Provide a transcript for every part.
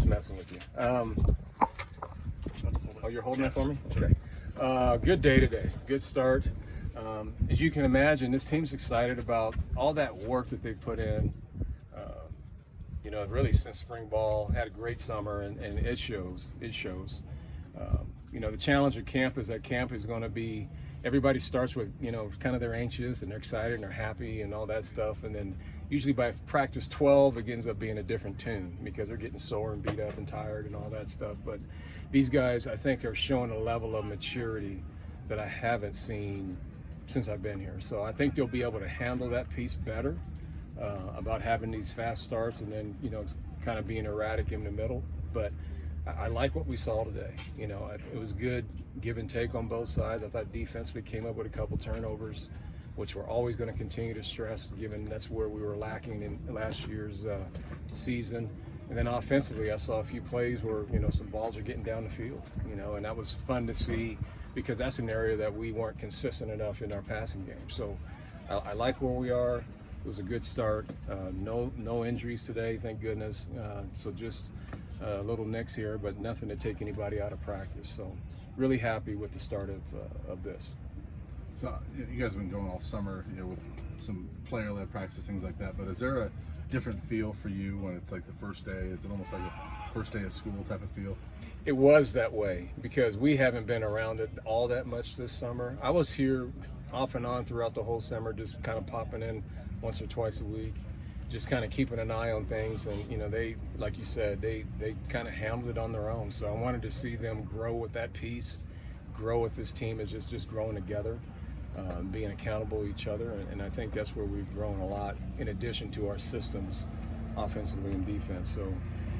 just messing with you. Oh, you're holding that for me? Okay. Good day today. Good start. As you can imagine, this team's excited about all that work that they've put in. Really since spring ball, had a great summer, and it shows. It shows. The challenge at camp is going to be, everybody starts with, kind of they're anxious and they're excited and they're happy and all that stuff. And then usually by practice 12, it ends up being a different tune because they're getting sore and beat up and tired and all that stuff. But these guys, I think, are showing a level of maturity that I haven't seen since I've been here. So I think they'll be able to handle that piece better, about having these fast starts and then, kind of being erratic in the middle. But I like what we saw today. It was good give and take on both sides. I thought defensively came up with a couple turnovers, which we're always going to continue to stress, given that's where we were lacking in last year's season. And then offensively, I saw a few plays where, some balls are getting down the field, and that was fun to see because that's an area that we weren't consistent enough in our passing game. So I like where we are. It was a good start. No injuries today, thank goodness. So just little nicks here, but nothing to take anybody out of practice. So really happy with the start of this. So you guys have been going all summer, with some player-led practice, things like that. But is there a different feel for you when it's like the first day? Is it almost like a first day of school type of feel? It was that way because we haven't been around it all that much this summer. I was here off and on throughout the whole summer, just kind of popping in once or twice a week, just kind of keeping an eye on things. And they, like you said, they kind of handled it on their own. So I wanted to see them grow with that piece, grow with this team as just growing together, being accountable to each other. And I think that's where we've grown a lot, in addition to our systems, offensively and defense. So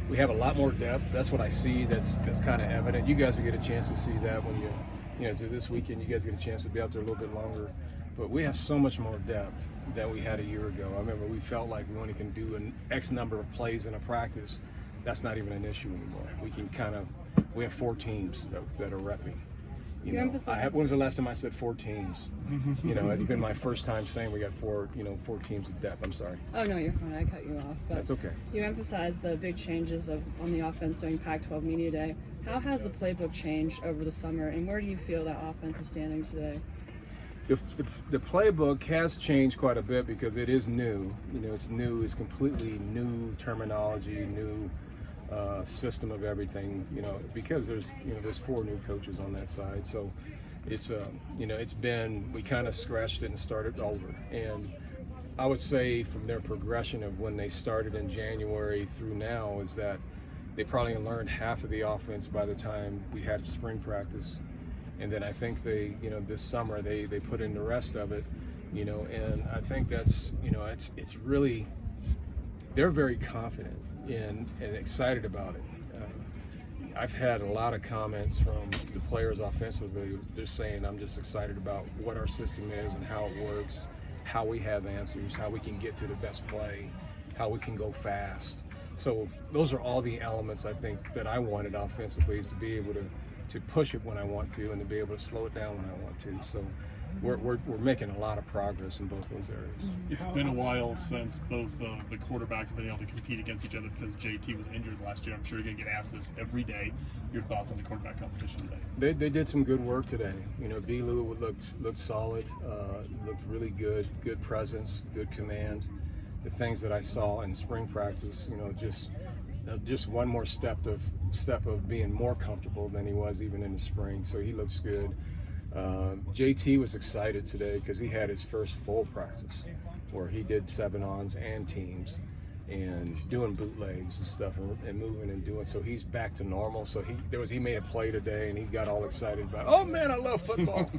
we have a lot more depth. That's what I see. That's kind of evident. You guys will get a chance to see that when so this weekend you guys get a chance to be out there a little bit longer. But we have so much more depth than we had a year ago. I remember we felt like we only can do an X number of plays in a practice. That's not even an issue anymore. We have 4 teams that are repping. When was the last time I said 4 teams? It's been my first time saying we got 4 teams of depth. I'm sorry. Oh no, you're fine. I cut you off. But that's okay. You emphasized the big changes on the offense during Pac-12 Media Day. How has the playbook changed over the summer, and where do you feel that offense is standing today? The playbook has changed quite a bit because it is new. It's new. It's completely new terminology, new system of everything. Because there's 4 new coaches on that side. So it's we kind of scratched it and started over. And I would say from their progression of when they started in January through now is that they probably learned half of the offense by the time we had spring practice. And then I think they, this summer they put in the rest of it, and I think that's, it's really, they're very confident and excited about it. I've had a lot of comments from the players offensively. They're saying, I'm just excited about what our system is and how it works, how we have answers, how we can get to the best play, how we can go fast. So those are all the elements I think that I wanted offensively, is to be able to push it when I want to and to be able to slow it down when I want to. So we're making a lot of progress in both those areas. It's been a while since both the quarterbacks have been able to compete against each other because JT was injured last year. I'm sure you're going to get asked this every day. Your thoughts on the quarterback competition today? They did some good work today. B-Lou looked solid, looked really good presence, good command. The things that I saw in spring practice, just one more step of being more comfortable than he was even in the spring. So he looks good. JT was excited today because he had his first full practice where he did 7-ons and teams and doing bootlegs and stuff and moving and doing. So he's back to normal. So he made a play today and he got all excited about, oh man, I love football,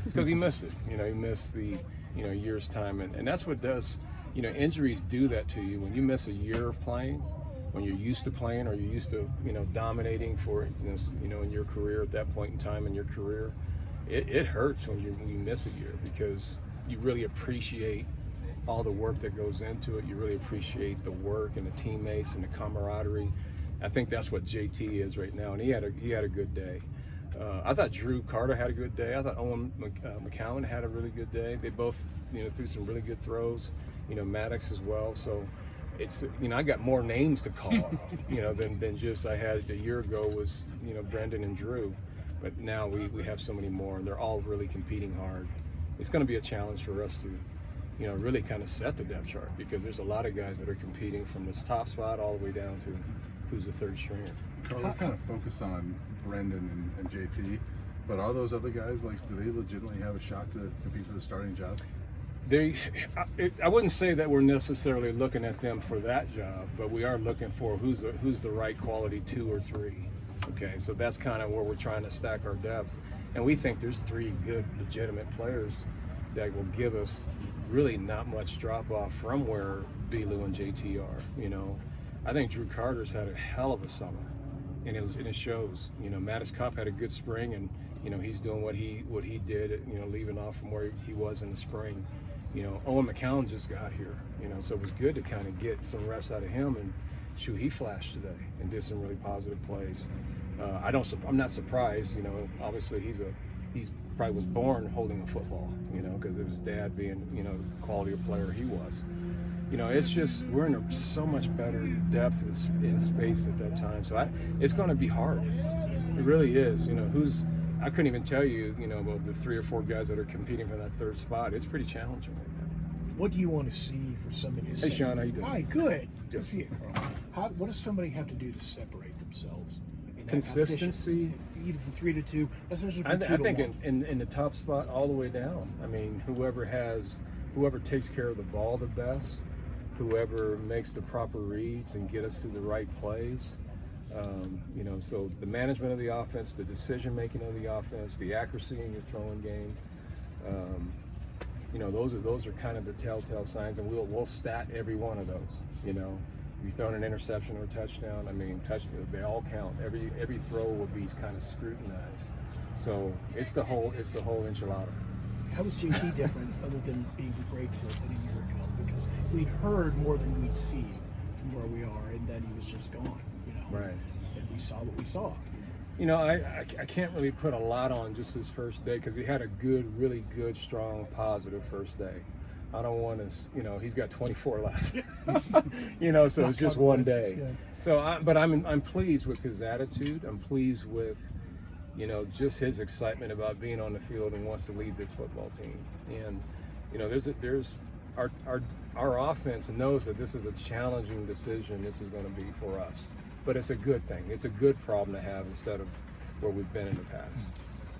because he missed it. He missed the year's time, and that's what does. Injuries do that to you when you miss a year of playing. When you're used to playing or you're used to, dominating for, in your career at that point in time in your career, it hurts when you miss a year because you really appreciate all the work that goes into it. You really appreciate the work and the teammates and the camaraderie. I think that's what JT is right now, and he had a good day. I thought Drew Carter had a good day. I thought Owen McCowan had a really good day. They both, threw some really good throws. Maddox as well. So it's, you know, I got more names to call, you know, than just I had a year ago was, you know, Brendan and Drew. But now we have so many more, and they're all really competing hard. It's going to be a challenge for us to, you know, really kind of set the depth chart, because there's a lot of guys that are competing from this top spot all the way down to who's the third stringer. Karl, we kind of focus on Brendan and JT, but are those other guys, like, do they legitimately have a shot to compete for the starting job? I wouldn't say that we're necessarily looking at them for that job, but we are looking for who's the right quality 2 or 3. Okay, so that's kind of where we're trying to stack our depth, and we think there's 3 good, legitimate players that will give us really not much drop off from where Belu and JT are. You know, I think Drew Carter's had a hell of a summer, and it shows. You know, Mattis Cup had a good spring, and you know he's doing what he did. You know, leaving off from where he was in the spring. You know, Owen McCown just got here. You know, so it was good to kind of get some reps out of him, and shoot, he flashed today and did some really positive plays. I'm not surprised. You know, obviously he's probably was born holding a football. You know, because of his dad being, you know, the quality of player he was. You know, it's just we're in so much better depth in space at that time. So it's going to be hard. It really is. You know, I couldn't even tell you, you know, about the 3 or 4 guys that are competing for that third spot. It's pretty challenging right now. What do you want to see for somebody to Hey, Sean, how you doing? Hi, good. Good to see you, Karl. What does somebody have to do to separate themselves? In that Consistency. competition? Either from 3 to 2, essentially from I 2 to think 1. in the top spot all the way down. I mean, whoever takes care of the ball the best, whoever makes the proper reads and get us to the right plays. You know, so the management of the offense, the decision making of the offense, the accuracy in your throwing game. You know, those are kind of the telltale signs, and we'll stat every one of those. You know, if you throw an interception or a touchdown, I mean, they all count. Every throw will be kind of scrutinized. So it's the whole enchilada. How was JT different other than being grateful than a year ago? Because we'd heard more than we'd seen from where we are, and then he was just gone. You know, Right. And we saw what we saw. You know, I can't really put a lot on just his first day, because he had a really good, strong, positive first day. I don't want to, you know, he's got 24 left. You know, so it's just one day. Yeah. So, but I'm pleased with his attitude. I'm pleased with, you know, just his excitement about being on the field and wants to lead this football team. And, you know, there's our offense knows that this is a challenging decision. This is going to be for us. But it's a good thing. It's a good problem to have instead of where we've been in the past.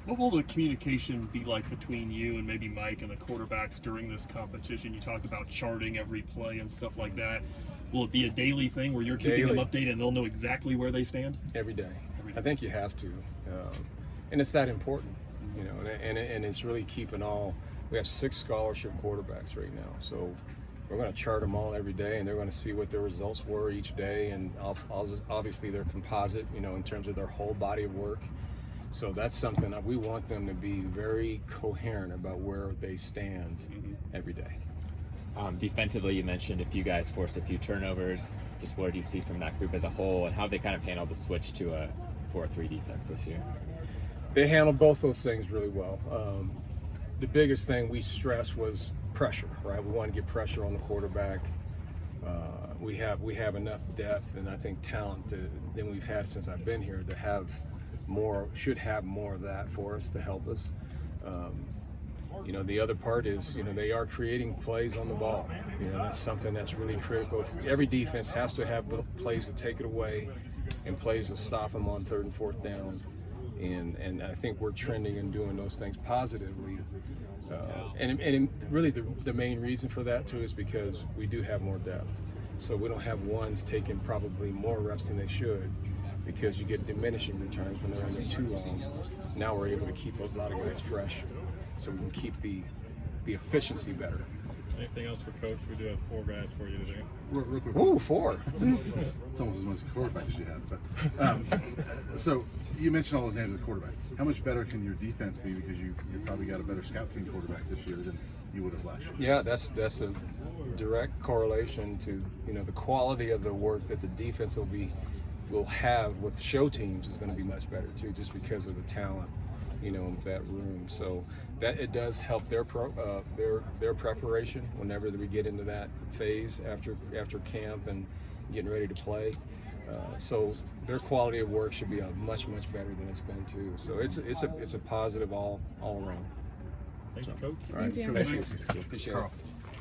What will the communication be like between you and maybe Mike and the quarterbacks during this competition? You talked about charting every play and stuff like that. Will it be a daily thing where you're keeping them updated and they'll know exactly where they stand? Every day. I think you have to. And it's that important, you know, and it's really keeping we have 6 scholarship quarterbacks right now. So we're going to chart them all every day, and they're going to see what their results were each day, and obviously their composite, you know, in terms of their whole body of work. So that's something that we want them to be very coherent about where they stand every day. Defensively, you mentioned a few guys forced a few turnovers. Just what do you see from that group as a whole, and how they kind of handled the switch to a 4-3 defense this year? They handled both those things really well. The biggest thing we stressed was pressure, right? We want to get pressure on the quarterback. We have enough depth and I think talent than we've had since I've been here to have more, should have more of that for us to help us. You know, the other part is, you know, they are creating plays on the ball. You know, that's something that's really critical. Every defense has to have plays to take it away and plays to stop them on 3rd and 4th down. And I think we're trending and doing those things positively. And really the main reason for that too is because we do have more depth. So we don't have ones taking probably more reps than they should, because you get diminishing returns when they're in there too long. Now we're able to keep a lot of guys fresh, so we can keep the efficiency better. Anything else for Coach? We do have 4 guys for you today. Real quick. Ooh, 4. It's almost as much as quarterback as you have. But so you mentioned all those names of the quarterback. How much better can your defense be, because you probably got a better scout team quarterback this year than you would have last year? Yeah, that's a direct correlation to, you know, the quality of the work that the defense will have with show teams is going to be much better too, just because of the talent, you know, in that room. So that it does help their preparation whenever we get into that phase after camp and getting ready to play. So their quality of work should be much better than it's been too. So it's a positive all around. Thank you, Coach. All right, Thank you. Coach, Thanks. Appreciate it. Carl.